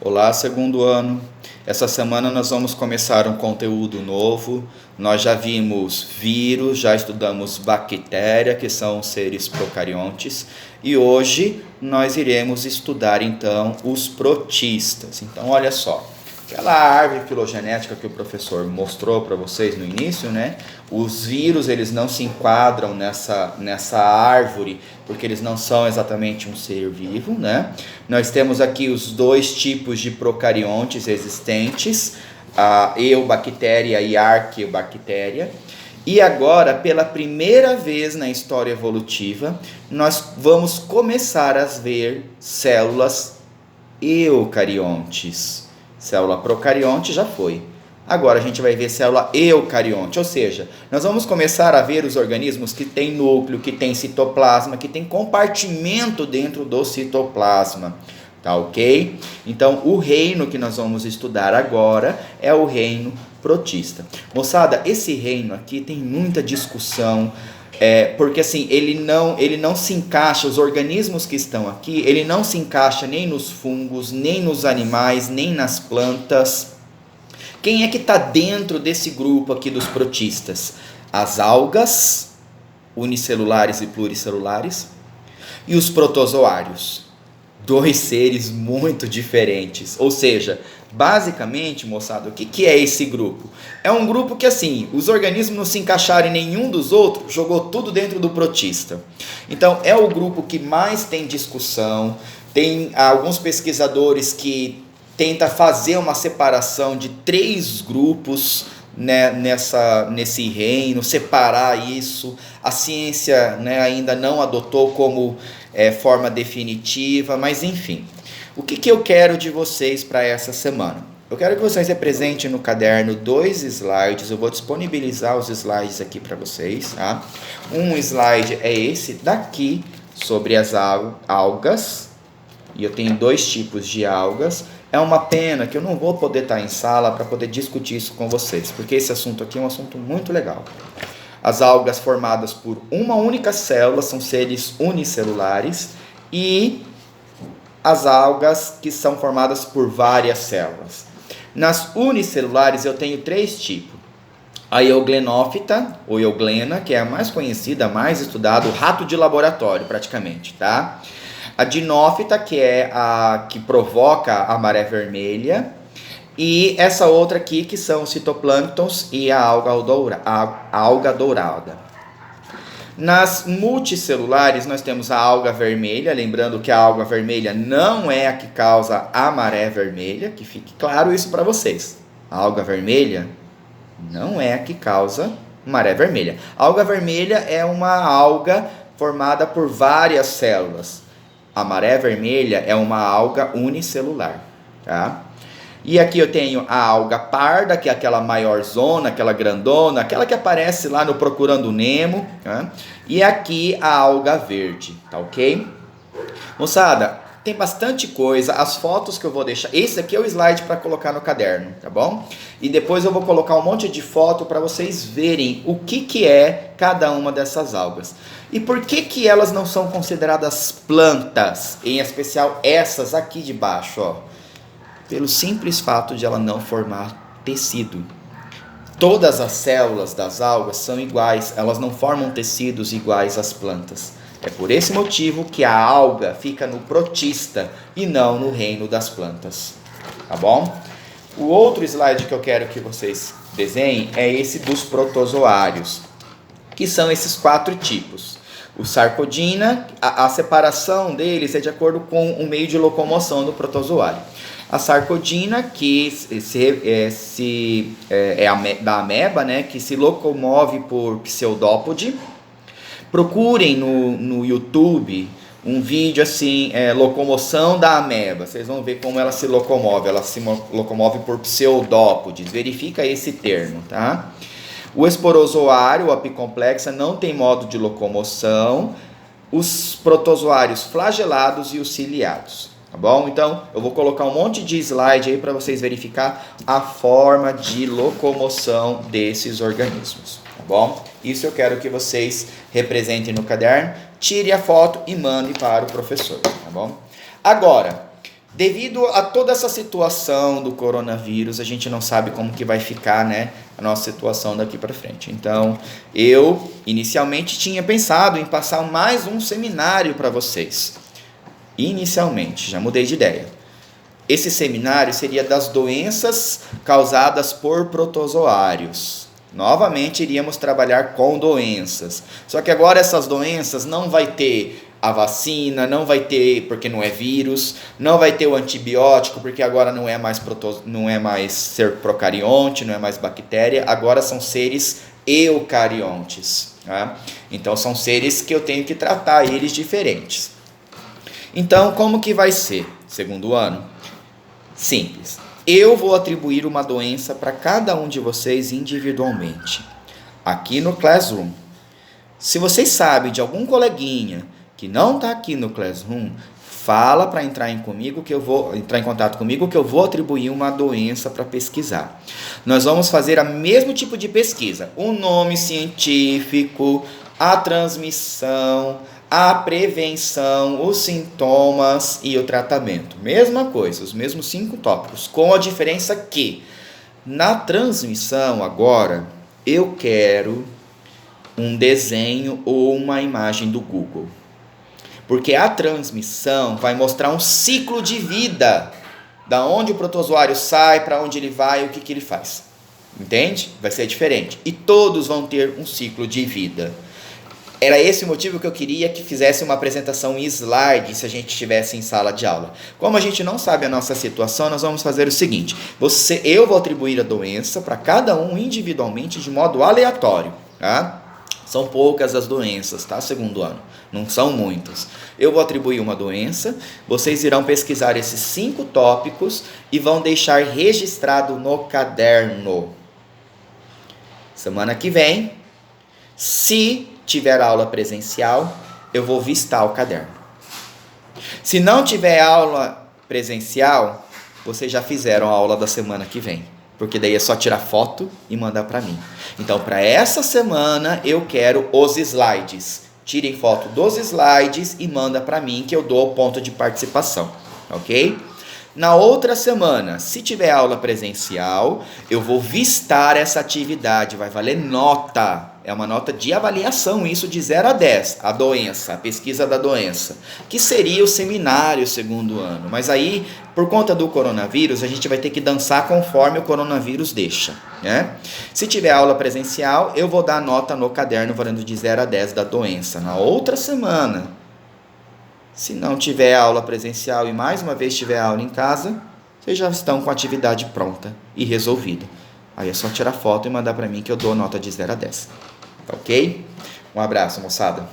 Olá, segundo ano. Essa semana nós vamos começar um conteúdo novo. Nós já vimos vírus, já estudamos bactéria, que são seres procariontes, e hoje nós iremos estudar então os protistas. Então, olha só. Aquela árvore filogenética que o professor mostrou para vocês no início, né? Os vírus, eles não se enquadram nessa árvore, porque eles não são exatamente um ser vivo, né? Nós temos aqui os dois tipos de procariontes existentes, a eubactéria e a arqueobactéria. E agora, pela primeira vez na história evolutiva, nós vamos começar a ver células eucariontes. Célula procarionte já foi. Agora a gente vai ver célula eucarionte, ou seja, nós vamos começar a ver os organismos que têm núcleo, que têm citoplasma, que têm compartimento dentro do citoplasma. Tá ok? Então, o reino que nós vamos estudar agora é o reino protista. Moçada, esse reino aqui tem muita discussão, porque assim, ele não se encaixa, os organismos que estão aqui, ele não se encaixa nem nos fungos, nem nos animais, nem nas plantas. Quem é que está dentro desse grupo aqui dos protistas? As algas, unicelulares e pluricelulares, e os protozoários. Dois seres muito diferentes. Ou seja, basicamente, moçada, o que é esse grupo? É um grupo que, assim, os organismos não se encaixarem em nenhum dos outros, jogou tudo dentro do protista. Então, é o grupo que mais tem discussão. Tem alguns pesquisadores que tentam fazer uma separação de 3 grupos, né, nesse reino, separar isso. A ciência, né, ainda não adotou como forma definitiva, mas enfim. O que eu quero de vocês para essa semana? Eu quero que vocês representem no caderno 2 slides, eu vou disponibilizar os slides aqui para vocês, tá? Um slide é esse daqui, sobre as algas, e eu tenho 2 tipos de algas. É uma pena que eu não vou poder estar em sala para poder discutir isso com vocês, porque esse assunto aqui é um assunto muito legal. As algas formadas por uma única célula são seres unicelulares, e as algas que são formadas por várias células. Nas unicelulares eu tenho 3 tipos. A euglenófita, ou euglena, que é a mais conhecida, a mais estudada, o rato de laboratório praticamente, tá? A dinófita, que é a que provoca a maré vermelha, e essa outra aqui, que são os fitoplânctons e a alga dourada. Nas multicelulares, nós temos a alga vermelha, lembrando que a alga vermelha não é a que causa a maré vermelha, que fique claro isso para vocês. A alga vermelha não é a que causa maré vermelha. A alga vermelha é uma alga formada por várias células. A maré vermelha é uma alga unicelular, tá? E aqui eu tenho a alga parda, que é aquela maiorzona, aquela grandona, aquela que aparece lá no Procurando Nemo, tá? E aqui a alga verde, tá ok? Moçada, tem bastante coisa, as fotos que eu vou deixar, esse aqui é o slide para colocar no caderno, tá bom? E depois eu vou colocar um monte de foto para vocês verem o que é cada uma dessas algas. E por que elas não são consideradas plantas, em especial essas aqui de baixo, ó? Pelo simples fato de ela não formar tecido. Todas as células das algas são iguais, elas não formam tecidos iguais às plantas. É por esse motivo que a alga fica no protista e não no reino das plantas. Tá bom? O outro slide que eu quero que vocês desenhem é esse dos protozoários, que são esses 4 tipos. O sarcodina, a separação deles é de acordo com o meio de locomoção do protozoário. A sarcodina, que da ameba, né, que se locomove por pseudópode. Procurem no YouTube um vídeo assim, locomoção da ameba. Vocês vão ver como ela se locomove. Ela se locomove por pseudópodes. Verifica esse termo, tá? O esporozoário, o apicomplexa, não tem modo de locomoção. Os protozoários flagelados e os ciliados. Tá bom? Então, eu vou colocar um monte de slide aí para vocês verificar a forma de locomoção desses organismos. Tá bom? Isso eu quero que vocês representem no caderno, tire a foto e mande para o professor. Tá bom? Agora, Devido a toda essa situação do coronavírus, a gente não sabe como que vai ficar, né, a nossa situação daqui para frente. Então, eu inicialmente tinha pensado em passar mais um seminário para vocês. Inicialmente, já mudei de ideia. Esse seminário seria das doenças causadas por protozoários. Novamente, iríamos trabalhar com doenças. Só que agora essas doenças não vai ter a vacina, não vai ter, porque não é vírus, não vai ter o antibiótico, porque agora não é mais ser procarionte, não é mais bactéria, agora são seres eucariontes. Tá? Então são seres que eu tenho que tratar eles diferentes. Então, como que vai ser, segundo ano? Simples. Eu vou atribuir uma doença para cada um de vocês individualmente, aqui no Classroom. Se vocês sabem de algum coleguinha que não está aqui no Classroom, fala para entrar em contato comigo que eu vou atribuir uma doença para pesquisar. Nós vamos fazer o mesmo tipo de pesquisa, o nome científico, a transmissão, a prevenção, os sintomas e o tratamento. Mesma coisa, os mesmos 5 tópicos, com a diferença que na transmissão agora eu quero um desenho ou uma imagem do Google. Porque a transmissão vai mostrar um ciclo de vida, da onde o protozoário sai, para onde ele vai, o que ele faz. Entende? Vai ser diferente. E todos vão ter um ciclo de vida. Era esse o motivo que eu queria que fizesse uma apresentação em slide, se a gente estivesse em sala de aula. Como a gente não sabe a nossa situação, nós vamos fazer o seguinte. Eu vou atribuir a doença para cada um individualmente de modo aleatório, tá? São poucas as doenças, tá? Segundo ano. Não são muitas. Eu vou atribuir uma doença, vocês irão pesquisar esses 5 tópicos e vão deixar registrado no caderno. Semana que vem, se tiver aula presencial, eu vou vistar o caderno. Se não tiver aula presencial, vocês já fizeram a aula da semana que vem. Porque daí é só tirar foto e mandar para mim. Então, para essa semana, eu quero os slides. Tirem foto dos slides e manda para mim que eu dou o ponto de participação, ok? Na outra semana, se tiver aula presencial, eu vou vistar essa atividade, vai valer nota. É uma nota de avaliação, isso de 0 a 10, a doença, a pesquisa da doença, que seria o seminário segundo ano. Mas aí, por conta do coronavírus, a gente vai ter que dançar conforme o coronavírus deixa, né? Se tiver aula presencial, eu vou dar nota no caderno valendo de 0 a 10 da doença. Na outra semana, se não tiver aula presencial e mais uma vez tiver aula em casa, vocês já estão com a atividade pronta e resolvida. Aí é só tirar foto e mandar para mim que eu dou nota de 0 a 10. Ok? Um abraço, moçada.